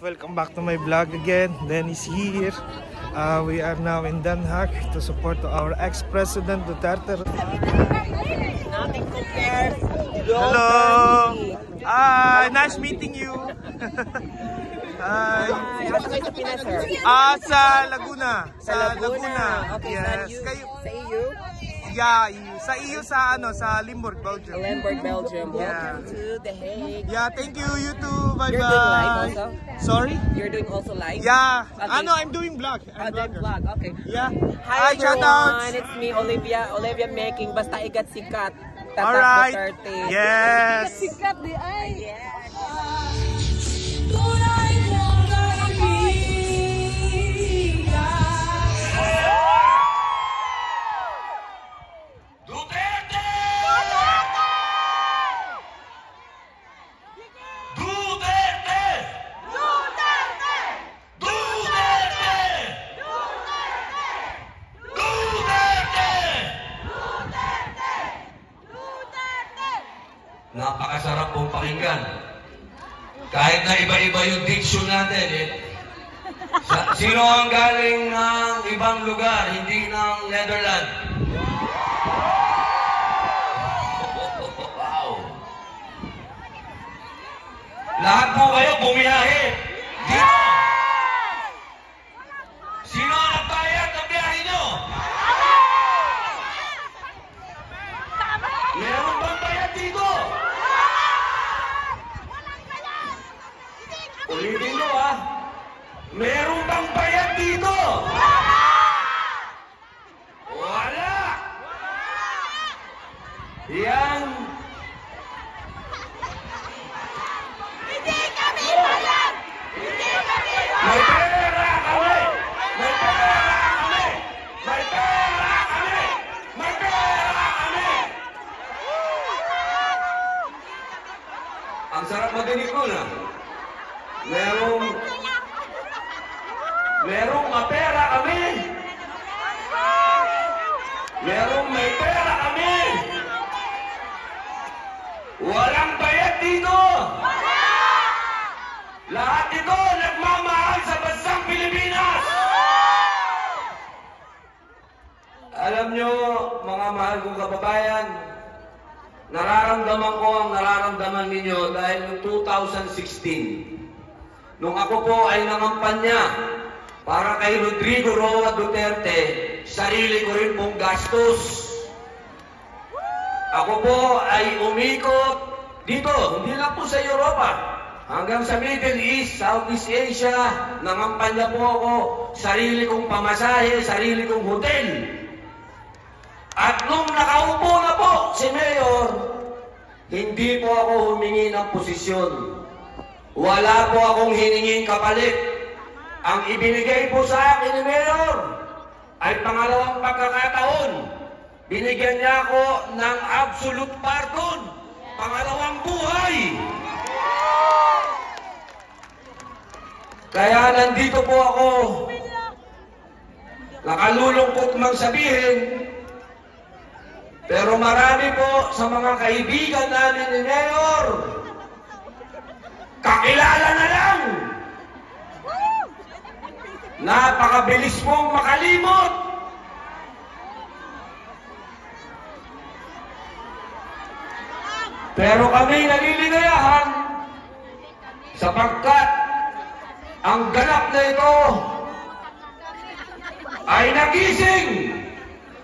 welcome back to my vlog again. Dennis here. We are now in Den Haag to support our ex-president Duterte. Nothing compares. Hello! Hi! Nice meeting you! Hi! Saan kayo sa Pinas, sir? Sa Laguna. Sa Laguna. Okay, yes. Sa EU? Yeah, EU. Sa EU sa Limburg, Belgium. Limburg, Belgium. Yeah. Welcome to The Hague. Yeah, thank you. You too. Bye-bye. You're doing live also? Sorry? You're doing also live? Yeah. Okay. No, I'm doing vlog. I'm doing vlog. Okay. Yeah. Hi everyone. Shoutouts. It's me, Olivia. Olivia making Basta Igat Sikat. Tatak Alright. Duterte. Yes. Sikat di ay. Yes. Napakasarap pong pakinggan. Kahit na iba-iba yung diction natin. Sino ang galing ng ibang lugar, hindi ng Netherlands? Wow! Lahat po kayo bumiyahe. Dito! Sino ang nagbayad ng biyahe nyo? Meron bang bayad dito? Ulitin nyo meron bang bayad dito? Wala! Yan! Hindi kami bayad! Hindi kami May bayad! pera kami! May pera kami! May pera kami! May pera kami! Ang sarap madinig ko na. Merong mapera kami. Merong may pera kami. Walang bayad dito. Lahat ito nagmamahal sa bansang Pilipinas. Alam nyo, mga mahal kong kababayan, nararamdaman ko ang nararamdaman ninyo dahil noong 2016, nung ako po ay nangampanya para kay Rodrigo Roa Duterte, sarili ko rin pong gastos. Ako po ay umikot dito, hindi lang po sa Europa, hanggang sa Middle East, Southeast Asia, nangampanya po ako, sarili kong pamasahe, sarili kong hotel. At nung nakaupo na po si Mayor, hindi po ako humingi ng posisyon. Wala po akong hininging kapalit. Ang ibinigay po sa akin ni Mayor ay pangalawang pagkakataon. Binigyan niya ako ng absolute pardon. Pangalawang buhay. Kaya nandito po ako. Nakalulungkot mang sabihin, pero marami po sa mga kaibigan namin ni Mayor, kakilala na lang. Napakabilis pong makalimot. Pero kami naliligayahan sapagkat ang ganap na ito ay nagising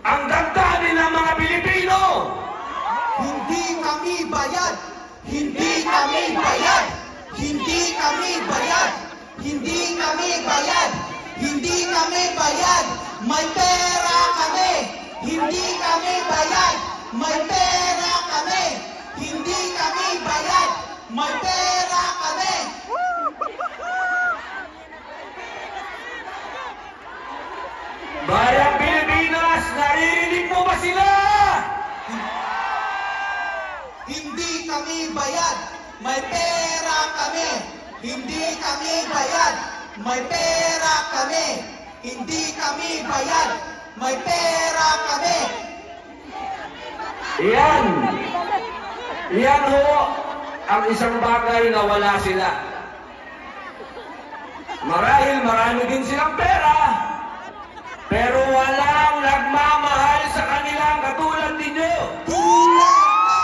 ang damdamin ng mga Pilipino. Hindi kami bayad! Hindi kami bayad! Hindi kami bayad! Hindi kami bayad! Hindi kami bayad! May pera kami! Hindi kami bayad! May pera kami! Hindi kami bayad! May pera kami! Bayang Pilipinas, naririnig mo ba sila? Hindi kami bayad! May pera kami! Hindi kami bayad! May pera kami! Hindi kami bayad! May pera kami! Yan! Yan ho ang isang bagay na wala sila. Marahil marami din silang pera, pero walang nagmamahal sa kanilang katulad ninyo. Duterte!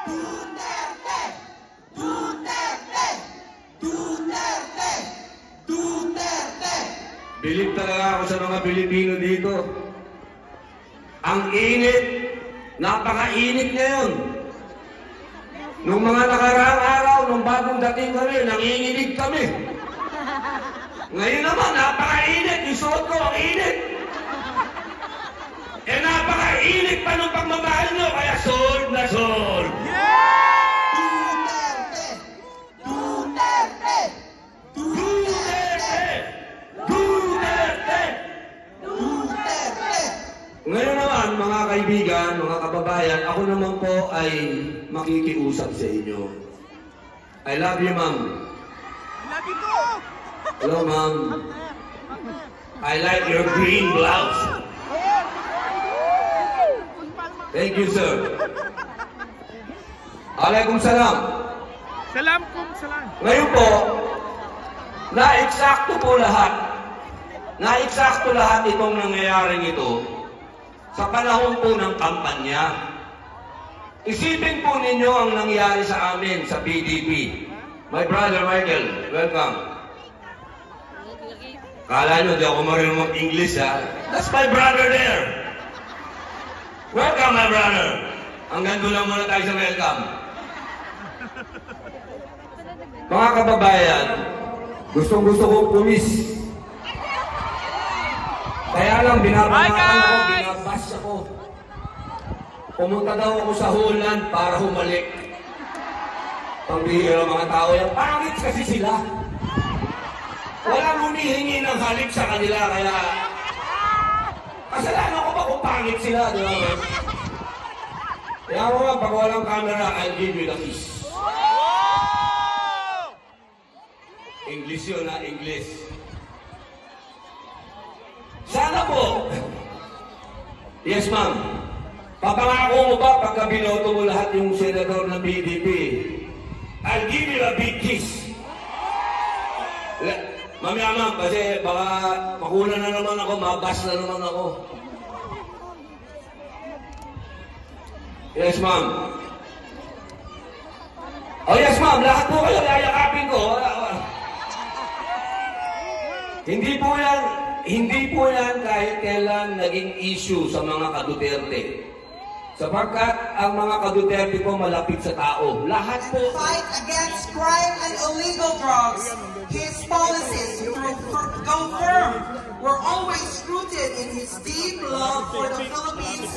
Duterte! Duterte! Duterte! Duterte! Bilib talaga ako sa mga Pilipino dito. Ang init, napakainit ngayon. Nung mga nakaraang araw, nung bagong dating kami, nanginginig kami. Ngayon naman, napakainit. Yung suot ko, ang init. Eh, napakainit pa nung pagmamahal nyo, kaya sold na sold. Duterte! Duterte! Duterte! Duterte! Duterte! Ngayon naman, mga kaibigan, mga kababayan, ako naman po ay makikiusap sa inyo. I love you, ma'am. Love you too! Hello, ma'am. I like your green blouse. Thank you, sir. Alaikum salam. Salam kum salam. Ngayon po, na-eksakto po lahat. Na-eksakto lahat itong nangyayaring ito sa panahon po ng kampanya. Isipin po ninyo ang nangyari sa amin sa PDP. My brother Michael, welcome. Kala nyo, di ako marunong mag-English, ha? That's my brother there. Welcome, my brother. Hanggang doon lang muna tayo sa welcome. Mga kababayan, gustong-gusto kong pumis. Kaya lang, binabanatan ako, binabas ako. Pumunta daw ako sa Holland para humalik. Pambihira mga tao yan, pangit kasi sila. Walang humihingi ng halik sa kanila, kaya kasalanan ko ba kung pangit sila, di ba? Kaya mo nga, pag walang camera, I'll give you the kiss. English yun, ha? English. Sana po. Yes, ma'am. Papangako mo ba pagka binoto mo lahat yung senador ng PDP? I'll give you a big kiss. Mamaya, ma'am, kasi baka makulan na naman ako, mabas na naman ako. Yes, ma'am. Oh, yes, ma'am. Lahat po kayo, yayakapin ko. Hindi po yan kahit kailan naging issue sa mga ka-Duterte. Sapagkat ang mga ka-Duterte po malapit sa tao. Lahat po. Fight against crime and illegal drugs. His policies go firm. Were always rooted in his deep love for the Philippines